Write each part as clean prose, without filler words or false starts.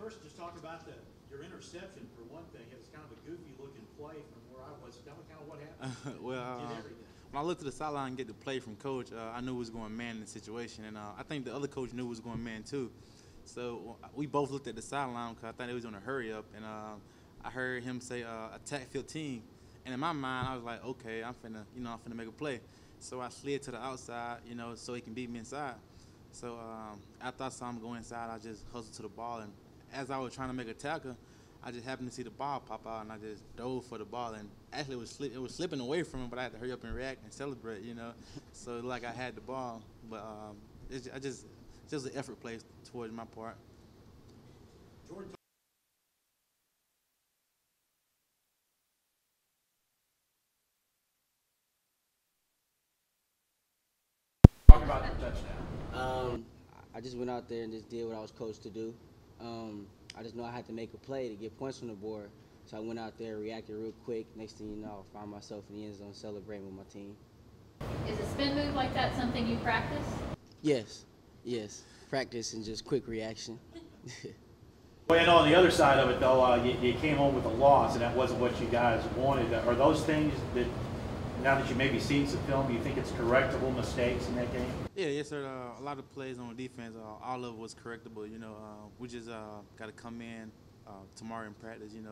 first, just talk about your interception for one thing. It was kind of a goofy-looking play from where I was. Tell me kind of what happened. When I looked to the sideline and get the play from coach, I knew it was going man in the situation, and I think the other coach knew it was going man too. So we both looked at the sideline because I thought they was going to hurry up, and I heard him say attack 15, and in my mind I was like, okay, I'm finna make a play. So I slid to the outside, so he can beat me inside. So after I saw him go inside, I just hustled to the ball, and as I was trying to make a tackle, I just happened to see the ball pop out, and I just dove for the ball. And actually, it was slipping away from him, but I had to hurry up and react and celebrate, So it like I had the ball, but it's just an effort play towards my part. Jordan, talk about the touchdown. I just went out there and just did what I was coached to do. I just know I had to make a play to get points on the board. So I went out there, reacted real quick. Next thing you know, I found myself in the end zone celebrating with my team. Is a spin move like that something you practice? Yes. Practice and just quick reaction. Well, and on the other side of it, though, you came home with a loss, and that wasn't what you guys wanted. Are those things that, now that you maybe seen some film, do you think it's correctable mistakes in that game? Yeah, yes, sir. A lot of plays on defense, all of it was correctable. We just got to come in tomorrow in practice, and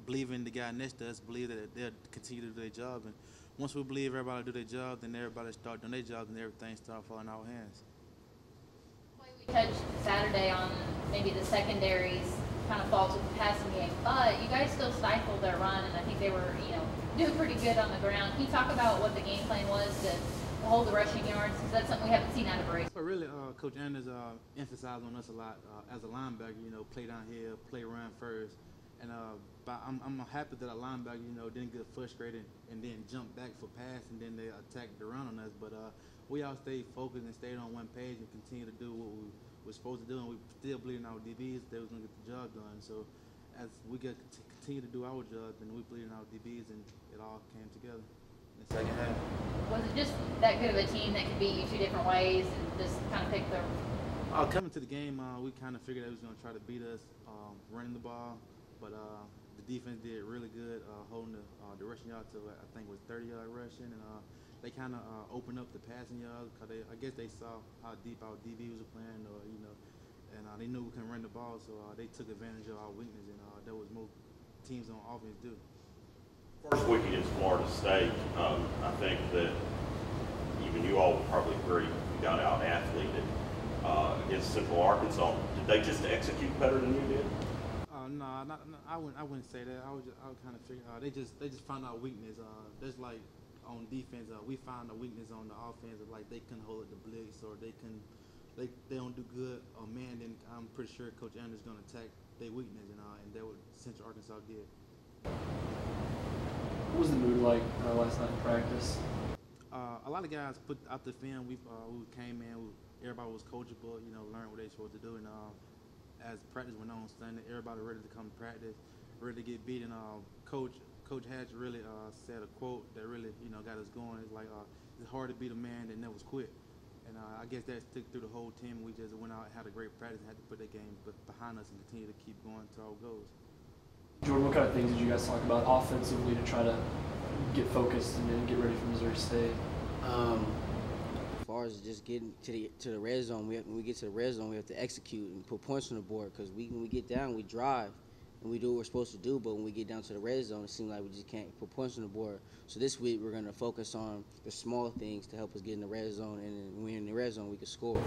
believe in the guy next to us, believe that they'll continue to do their job. And once we believe everybody do their job, then everybody start doing their job, and everything start falling out of our hands. We touched Saturday on maybe the secondaries kind of faults with the passing game, but you guys still stifled their run, and I think they were, doing pretty good on the ground. Can you talk about what the game plan was to hold the rushing yards? Because that's something we haven't seen out of Brace. But really, Coach Anders emphasized on us a lot as a linebacker. Play down here, play run first, and but I'm happy that a linebacker, didn't get frustrated and then jump back for pass, and then they attacked the run on us. But we all stayed focused and stayed on one page and continued to do what we were supposed to do, and we still believed in our DBs they was gonna get the job done. So as we get to continue to do our job, then we believed in our DBs, and it all came together in the second half. Was it just that good of a team that could beat you two different ways and just kind of pick the... Coming to the game, we kind of figured they was going to try to beat us running the ball, but the defense did really good holding the rushing yard to, I think, was 30-yard rushing, and they kind of opened up the passing yards because I guess they saw how deep our DBs were playing, and they knew we couldn't run the ball, so they took advantage of our weakness, and that was most teams on offense do. First week against Florida State, I think that even you all would probably agree you got out-athleted against Central Arkansas. Did they just execute better than you did? No, I wouldn't say that. I would kind of figure they just found our weakness. Just like on defense, we found a weakness on the offense, like they couldn't hold it the blitz, or they don't do good on man. Then I'm pretty sure Coach Anders is going to attack their weakness, and that what Central Arkansas did. What was the mood like last night in practice? A lot of guys put out the film. We came in. Everybody was coachable. Learned what they supposed to do. And as practice went on Sunday, everybody ready to come to practice, ready to get beaten. Coach Hatch really said a quote that really got us going. It's like it's hard to beat a man that never quit. And I guess that stuck through the whole team. We just went out and had a great practice and had to put that game behind us and continue to keep going to our goals. Jordan, what kind of things did you guys talk about offensively to try to get focused and then get ready for Missouri State? As far as just getting to the red zone, when we get to the red zone, we have to execute and put points on the board, because when we get down, we drive and we do what we're supposed to do, but when we get down to the red zone, it seems like we just can't put points on the board. So this week, we're going to focus on the small things to help us get in the red zone, and then when we're in the red zone, we can score.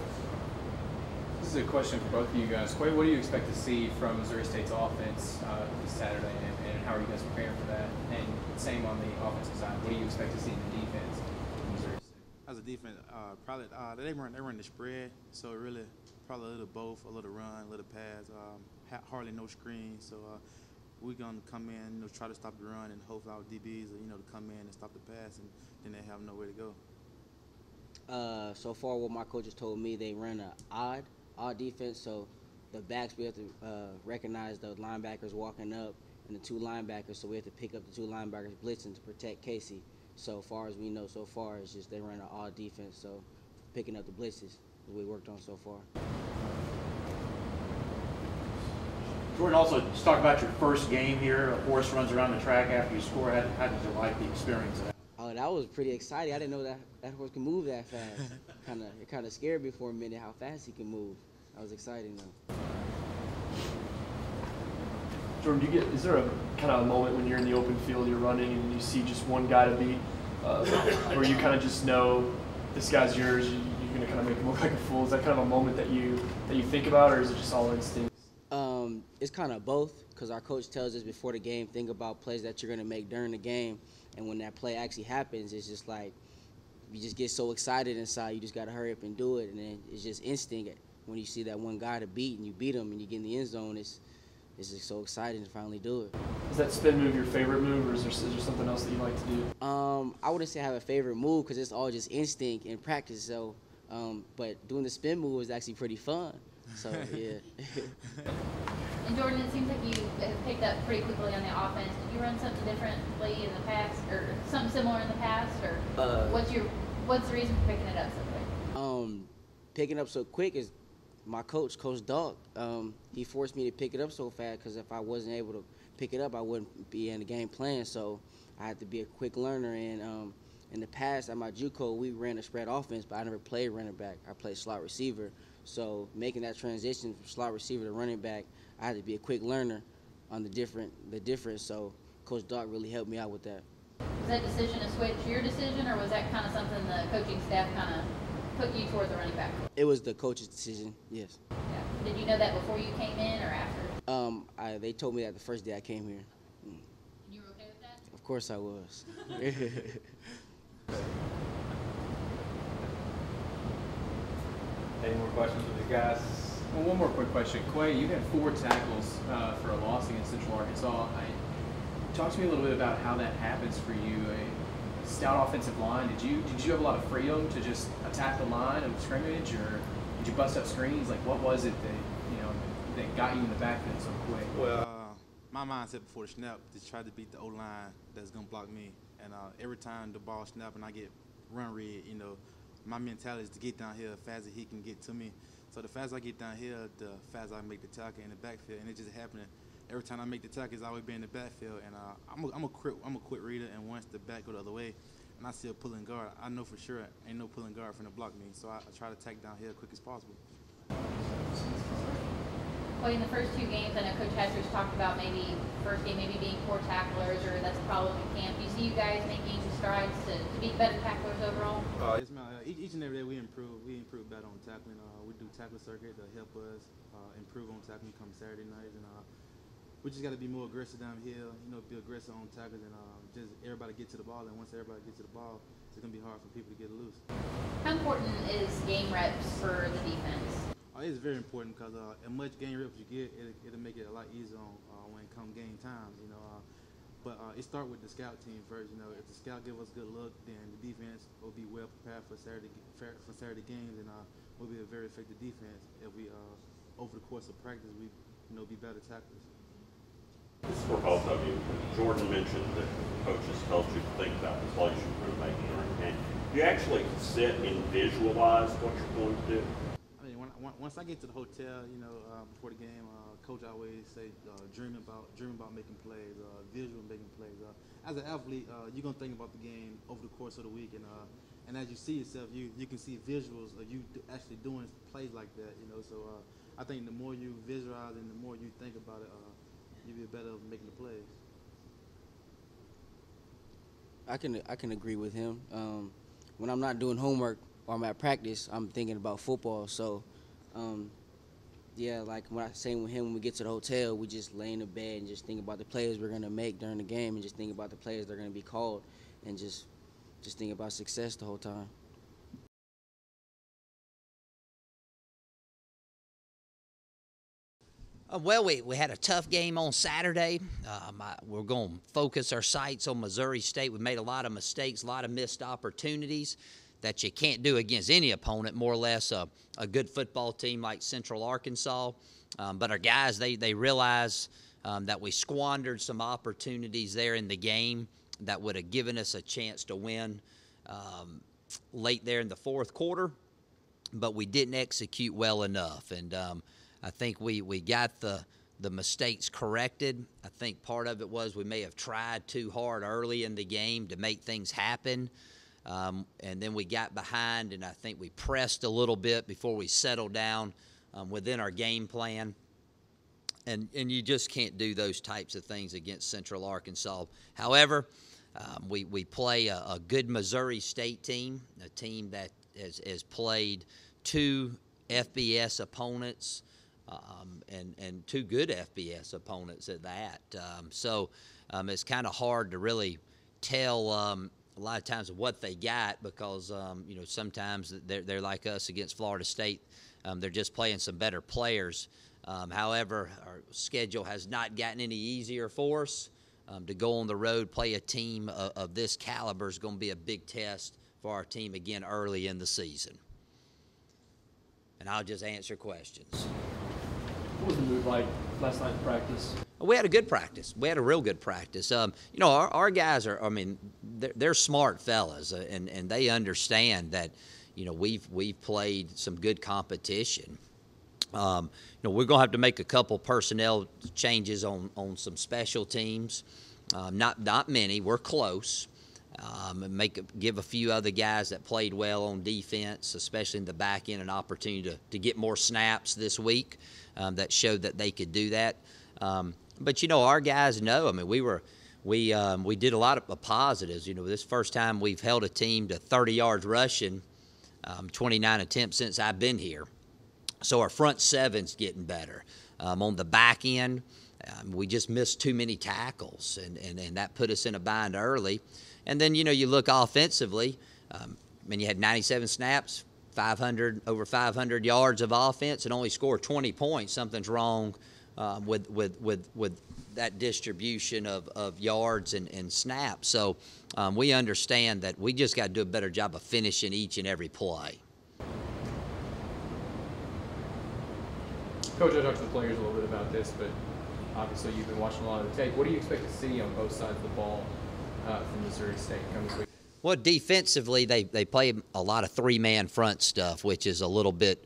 This is a question for both of you guys. What do you expect to see from Missouri State's offense this Saturday, and how are you guys preparing for that? And same on the offensive side, what do you expect to see in the defense from Missouri State? As a defense, probably they run the spread, so really probably a little both, a little run, a little pass, hardly no screens. So we're gonna come in, try to stop the run, and hopefully our DBs, to come in and stop the pass, and then they have nowhere to go. So far, what my coaches told me, they run an odd defense. So the backs, we have to recognize the linebackers walking up and the two linebackers. So we have to pick up the two linebackers blitzing to protect Casey. So far as we know, so far it's just they run an odd defense. So picking up the blitzes is what we worked on so far. Jordan, also just talk about your first game here. A horse runs around the track after you score. How did you like the experience of that? Oh, that was pretty exciting. I didn't know that horse could move that fast. It kind of scared me for a minute how fast he can move. That was exciting though. Jordan, is there a kind of a moment when you're in the open field, you're running, and you see just one guy to beat, where you kind of just know this guy's yours, you're going to kind of make him look like a fool? Is that kind of a moment that you think about, or is it just all instinct? It's kind of both, because our coach tells us before the game, think about plays that you're going to make during the game, and when that play actually happens, it's just like you just get so excited inside, you just got to hurry up and do it, and then it's just instinct. When you see that one guy to beat and you beat him and you get in the end zone, it's just so exciting to finally do it. Is that spin move your favorite move, or is there something else that you like to do? I wouldn't say I have a favorite move because it's all just instinct and practice. So, but doing the spin move is actually pretty fun. So yeah. And Jordan, it seems like you have picked up pretty quickly on the offense. Did you run something differently in the past, or something similar in the past, or what's the reason for picking it up so quick? Picking up so quick is my coach, Coach Dog. He forced me to pick it up so fast because if I wasn't able to pick it up, I wouldn't be in the game plan. So I had to be a quick learner. And in the past, at my JUCO, we ran a spread offense, but I never played running back. I played slot receiver. So making that transition from slot receiver to running back, I had to be a quick learner on the difference. So Coach Dog really helped me out with that. Was that decision to switch your decision, or was that kind of something the coaching staff kind of put you towards the running back? It was the coach's decision, yes. Yeah. Did you know that before you came in or after? They told me that the first day I came here. And you were okay with that? Of course I was. Any more questions with the guys? Well, one more quick question. Quay, you had 4 tackles for a loss against Central Arkansas. Talk to me a little bit about how that happens for you. A stout offensive line. Did you have a lot of freedom to just attack the line of scrimmage, or did you bust up screens? Like, what was it that got you in the backfield so quick? Well, my mindset before the snap is try to beat the O-line that's gonna block me. And every time the ball snap and I get run read, my mentality is to get down here as fast as he can get to me. So the faster I get down here, the faster I make the tackle in the backfield. And it's just happening. Every time I make the tackle, it's always been in the backfield. And I'm a quick reader, and once the back go the other way, and I see a pulling guard, I know for sure ain't no pulling guard finna block me. So I try to tack down here as quick as possible. Well, in the first 2 games, I know Coach Hatcher's talked about maybe first game maybe being poor tacklers, or that's a problem in camp. Do you see you guys making strides to be better tacklers overall? Yes, ma'am. Each and every day we improve. We improve better on tackling. We do tackle circuit to help us improve on tackling come Saturday nights, and we just got to be more aggressive down here. Be aggressive on tackles, and just everybody get to the ball. And once everybody gets to the ball, it's gonna be hard for people to get loose. How important is game reps for the defense? It's very important because as much game reps you get, it'll make it a lot easier when it comes game time. But it starts with the scout team first. If the scout give us a good look, then the defense will be well prepared for Saturday games, and we'll be a very effective defense if we over the course of practice we be better tacklers. This is for both of you. Jordan mentioned that coaches told you to think about the plays you were making during the game. Do you actually sit and visualize what you're going to do? Once I get to the hotel, before the game, coach always say dream about making plays, visual making plays. As an athlete, you're gonna think about the game over the course of the week, and as you see yourself, you can see visuals of you actually doing plays like that. So I think the more you visualize and the more you think about it, you'll be better at making the plays. I can agree with him. When I'm not doing homework or I'm at practice, I'm thinking about football. So. Yeah, like when I say with him, when we get to the hotel, we just lay in the bed and just think about the plays we're going to make during the game, and just think about the plays that are going to be called, and just think about success the whole time. Well, we had a tough game on Saturday. We're going to focus our sights on Missouri State. We made a lot of mistakes, a lot of missed opportunities that you can't do against any opponent, more or less a good football team like Central Arkansas. But our guys, they realize that we squandered some opportunities there in the game that would have given us a chance to win late there in the 4th quarter, but we didn't execute well enough. And I think we got the the mistakes corrected. I think part of it was we may have tried too hard early in the game to make things happen. And then we got behind, and I think we pressed a little bit before we settled down within our game plan. And you just can't do those types of things against Central Arkansas. However, we play a good Missouri State team, a team that has played 2 FBS opponents and 2 good FBS opponents at that. So it's kind of hard to really tell a lot of times what they got because, sometimes they're like us against Florida State. They're just playing some better players. However, our schedule has not gotten any easier for us. To go on the road, play a team of this caliber is going to be a big test for our team again early in the season. And I'll just answer questions. What was the move like last night in practice? We had a good practice. We had a real good practice. Our guys are, they're smart fellas, and they understand that, we've played some good competition. We're going to have to make a couple personnel changes on some special teams. Not many. We're close. Give a few other guys that played well on defense, especially in the back end, an opportunity to get more snaps this week that showed that they could do that. But our guys know. We did a lot of positives. This first time we've held a team to 30 yards rushing, 29 attempts since I've been here. So our front seven's getting better. On the back end, we just missed too many tackles, and that put us in a bind early. And then, you look offensively, you had 97 snaps, over 500 yards of offense, and only scored 20 points. Something's wrong with that distribution of yards and snaps. So we understand that we just got to do a better job of finishing each and every play. Coach, I talked to the players a little bit about this, but obviously you've been watching a lot of the tape. What do you expect to see on both sides of the ball from Missouri State coming this week? Well, defensively, they play a lot of 3-man front stuff, which is a little bit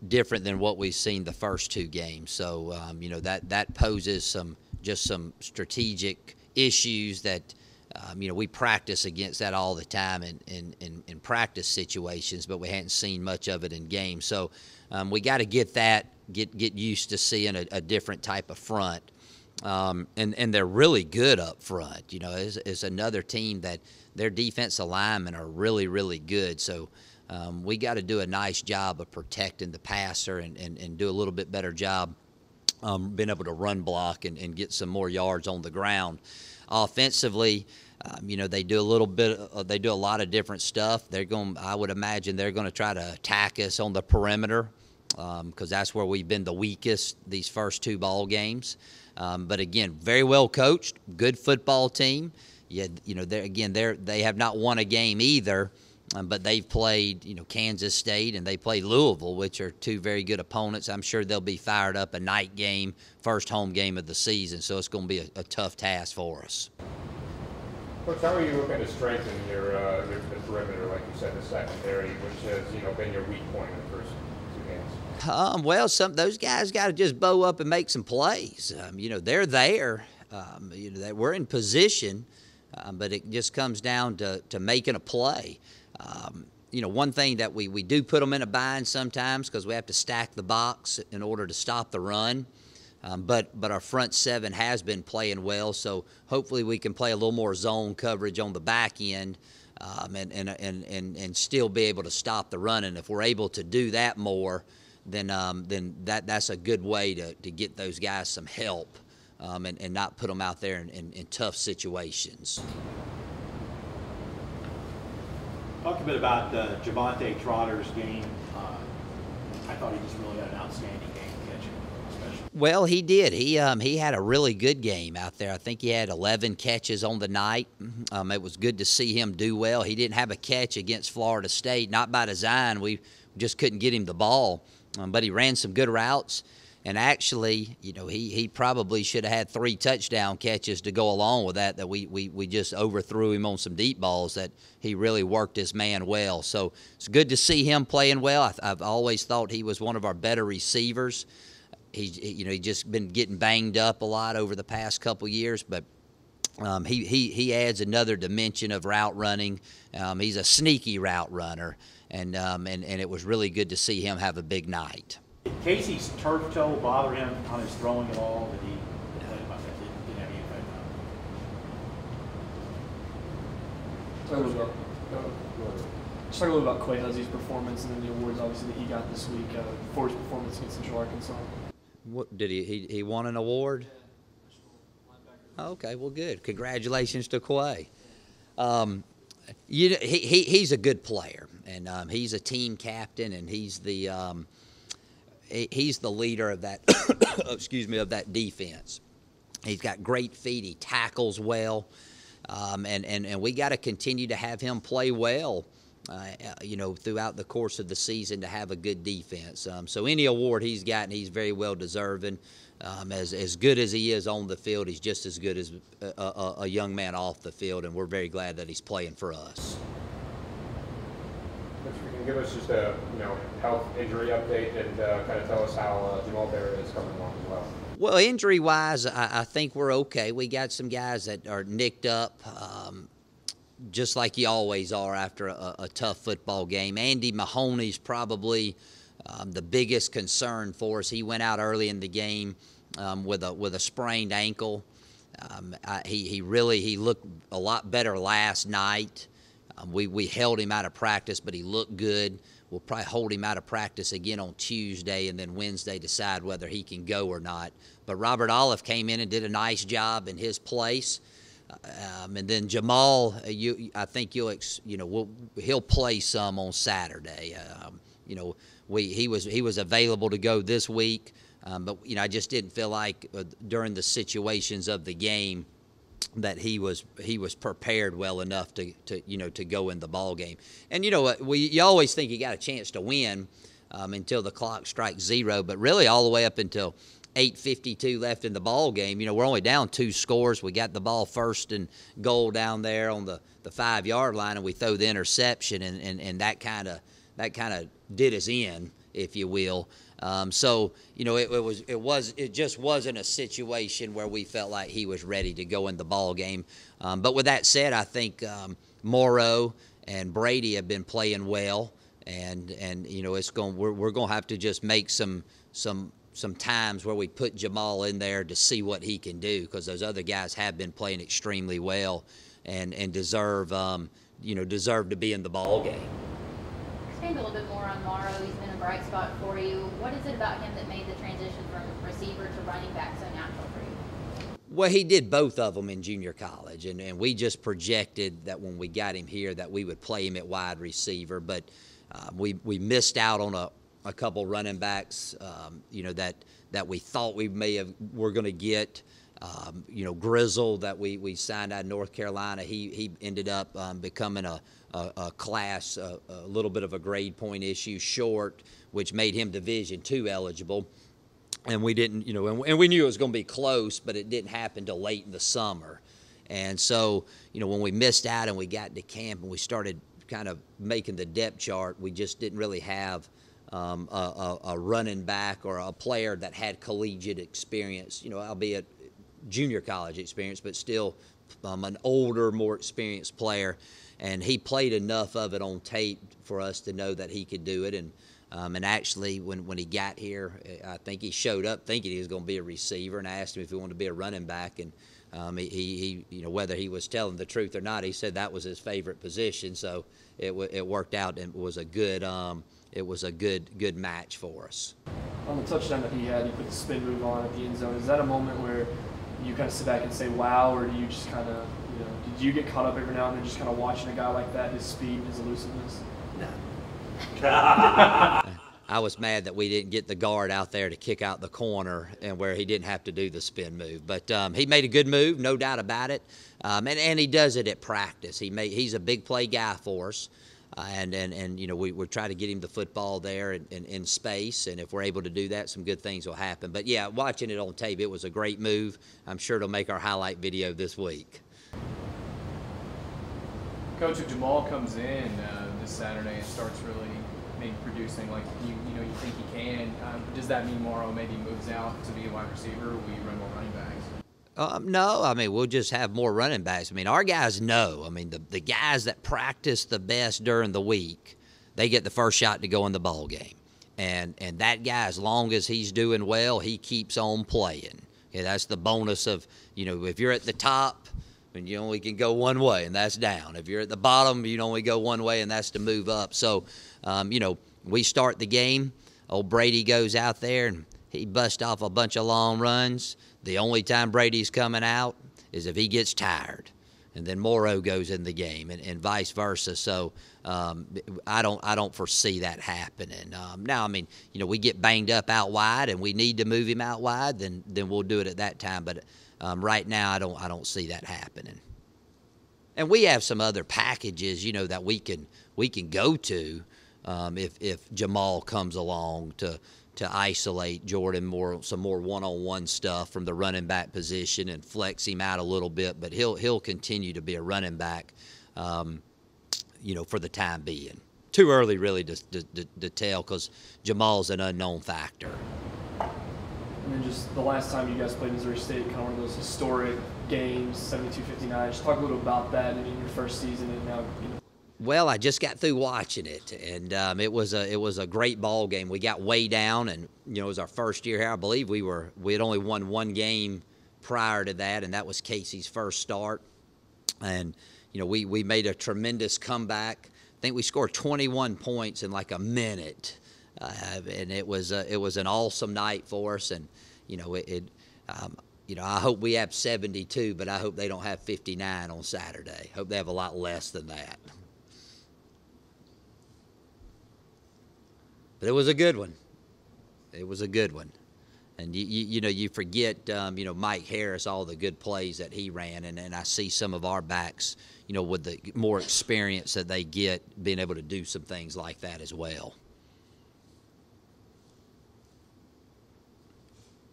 different than what we've seen the first 2 games. So, that poses some strategic issues that, we practice against that all the time in practice situations, but we hadn't seen much of it in games. So we got to get used to seeing a different type of front. And they're really good up front. It's another team that their defensive linemen are really, really good. So we got to do a nice job of protecting the passer and do a little bit better job being able to run block and get some more yards on the ground. Offensively, they do they do a lot of different stuff. I would imagine they're going to try to attack us on the perimeter because that's where we've been the weakest these first 2 ball games. But again, very well coached, good football team. They have not won a game either, but they've played, Kansas State and they played Louisville, which are 2 very good opponents. I'm sure they'll be fired up. A night game, first home game of the season, so it's going to be a tough task for us. Coach, how are you looking to strengthen the perimeter, like you said, the secondary, which has been your weak point in the first 2 games? Those guys got to just bow up and make some plays. They're there. We're in position, but it just comes down to making a play. One thing that we do put them in a bind sometimes because we have to stack the box in order to stop the run. But our front 7 has been playing well, so hopefully we can play a little more zone coverage on the back end and still be able to stop the run. And if we're able to do that more, then that's a good way to get those guys some help and not put them out there in tough situations. Talk a bit about Javante Trotter's game. I thought he just really had an outstanding game catching, especially. Well, he did. He had a really good game out there. I think he had 11 catches on the night. It was good to see him do well. He didn't have a catch against Florida State, not by design. We just couldn't get him the ball, but he ran some good routes. And actually, he probably should have had 3 touchdown catches to go along with that we just overthrew him on some deep balls that he really worked his man well. So it's good to see him playing well. I've always thought he was one of our better receivers. He's just been getting banged up a lot over the past couple years, but he adds another dimension of route running. He's a sneaky route runner, and it was really good to see him have a big night. Did Casey's turf toe bother him on his throwing at all? Did he complain about that? Didn't have any effect on him? Just talk a little about Quay Huzzie's performance and then the awards, obviously, that he got this week for his performance against Central Arkansas. What did he won an award? Oh, okay, well, good. Congratulations to Quay. He's a good player, and he's a team captain, and he's the leader of that. Excuse me, of that defense. He's got great feet. He tackles well, and we got to continue to have him play well. Throughout the course of the season to have a good defense. So any award he's gotten, he's very well deserving. As good as he is on the field, he's just as good as a young man off the field, and we're very glad that he's playing for us. If you can give us just a health injury update and kind of tell us how Jamal Barrett is coming along as well. Well, injury-wise, I think we're okay. We got some guys that are nicked up. Just like you always are after a tough football game. Andy Mahoney's probably the biggest concern for us. He went out early in the game with a sprained ankle. He looked a lot better last night. We held him out of practice, but he looked good. We'll probably hold him out of practice again on Tuesday, and then Wednesday decide whether he can go or not. But Robert Olive came in and did a nice job in his place. And then Jamal, I think he'll play some on Saturday. He was available to go this week, but I just didn't feel like during the situations of the game that he was prepared well enough to go in the ball game. And you always think you got a chance to win until the clock strikes 0, but really all the way up until 8:52 left in the ball game. We're only down 2 scores. We got the ball first and goal down there on the 5-yard line, and we throw the interception, and that kind of did us in, if you will. It just wasn't a situation where we felt like he was ready to go in the ball game. But with that said, I think Morrow and Brady have been playing well, and we're going to have to just make some times where we put Jamal in there to see what he can do, because those other guys have been playing extremely well and deserve to be in the ball game. Expand a little bit more on Morrow. He's been a bright spot for you. What is it about him that made the transition from receiver to running back so natural for you? Well, he did both of them in junior college, and we just projected that when we got him here that we would play him at wide receiver, but we missed out on a couple running backs, that we thought we're going to get. Grizzle that we signed out of North Carolina, he ended up becoming a class, a little bit of a grade point issue short, which made him Division II eligible. And we didn't, and we knew it was going to be close, but it didn't happen till late in the summer. And so, when we missed out and we got into camp and we started kind of making the depth chart, we just didn't really have a running back or a player that had collegiate experience, albeit junior college experience, but still an older, more experienced player. And he played enough of it on tape for us to know that he could do it. And actually, when he got here, I think he showed up thinking he was going to be a receiver, and I asked him if he wanted to be a running back. And he whether he was telling the truth or not, he said that was his favorite position. So it worked out, and it was a good match for us. On the touchdown that he had, he put the spin move on at the end zone. Is that a moment where you kind of sit back and say, wow, or do you just kind of, did you get caught up every now and then just kind of watching a guy like that, his speed and his elusiveness? No. I was mad that we didn't get the guard out there to kick out the corner and where he didn't have to do the spin move. But he made a good move, no doubt about it. And he does it at practice. He's a big play guy for us. We try to get him the football there in space, and if we're able to do that, some good things will happen. But, yeah, watching it on tape, it was a great move. I'm sure it'll make our highlight video this week. Coach, if Jamal comes in this Saturday and starts really maybe producing like you think he can, does that mean Morrow maybe moves out to be a wide receiver, or will you run more running backs? No, I mean, we'll just have more running backs. I mean, our guys know. I mean, the guys that practice the best during the week, they get the first shot to go in the ball game. And that guy, as long as he's doing well, he keeps on playing. Okay, that's the bonus of, if you're at the top, and you only can go one way, and that's down. If you're at the bottom, you can only go one way, and that's to move up. So, we start the game. Old Brady goes out there, and he busts off a bunch of long runs. The only time Brady's coming out is if he gets tired. And then Morrow goes in the game, and vice versa. So I don't foresee that happening. Now, I mean, we get banged up out wide, and we need to move him out wide, then we'll do it at that time. But right now, I don't see that happening. And we have some other packages, that we can go to if Jamal comes along to isolate Jordan some more one-on-one stuff from the running back position and flex him out a little bit. But he'll continue to be a running back, for the time being. Too early really to tell because Jamal's an unknown factor. And then just the last time you guys played Missouri State, kind of one of those historic games, 72-59. Just talk a little about that in your first season and now. Well, I just got through watching it, and it was a great ball game. We got way down, and it was our first year here. I believe we had only won one game prior to that, and that was Casey's first start. And we made a tremendous comeback. I think we scored 21 points in like a minute, and it was an awesome night for us. And I hope we have 72, but I hope they don't have 59 on Saturday. Hope they have a lot less than that. But it was a good one. It was a good one. And, you forget, Mike Harris, all the good plays that he ran. And I see some of our backs, with the more experience that they get, being able to do some things like that as well.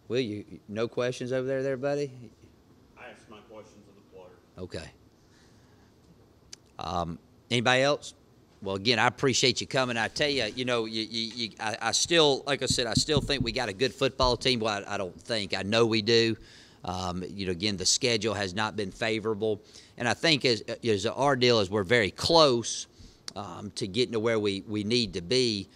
Will, no questions over there, buddy? I asked my questions of the player. Okay. Anybody else? Well, again, I appreciate you coming. I tell you, I still, like I said, I still think we got a good football team. Well, I don't think. I know we do. Again, the schedule has not been favorable. And I think as our deal is we're very close to getting to where we need to be,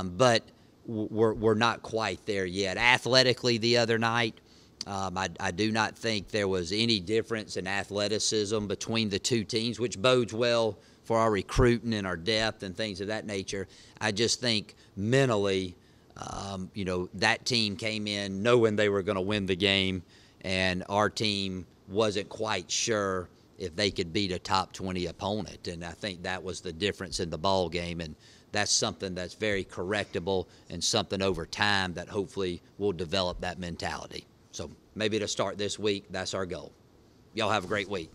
but we're not quite there yet. Athletically the other night, I do not think there was any difference in athleticism between the two teams, which bodes well for our recruiting and our depth and things of that nature. I just think mentally, that team came in knowing they were going to win the game, and our team wasn't quite sure if they could beat a top 20 opponent. And I think that was the difference in the ball game, and that's something that's very correctable and something over time that hopefully will develop that mentality. So maybe to start this week, that's our goal. Y'all have a great week.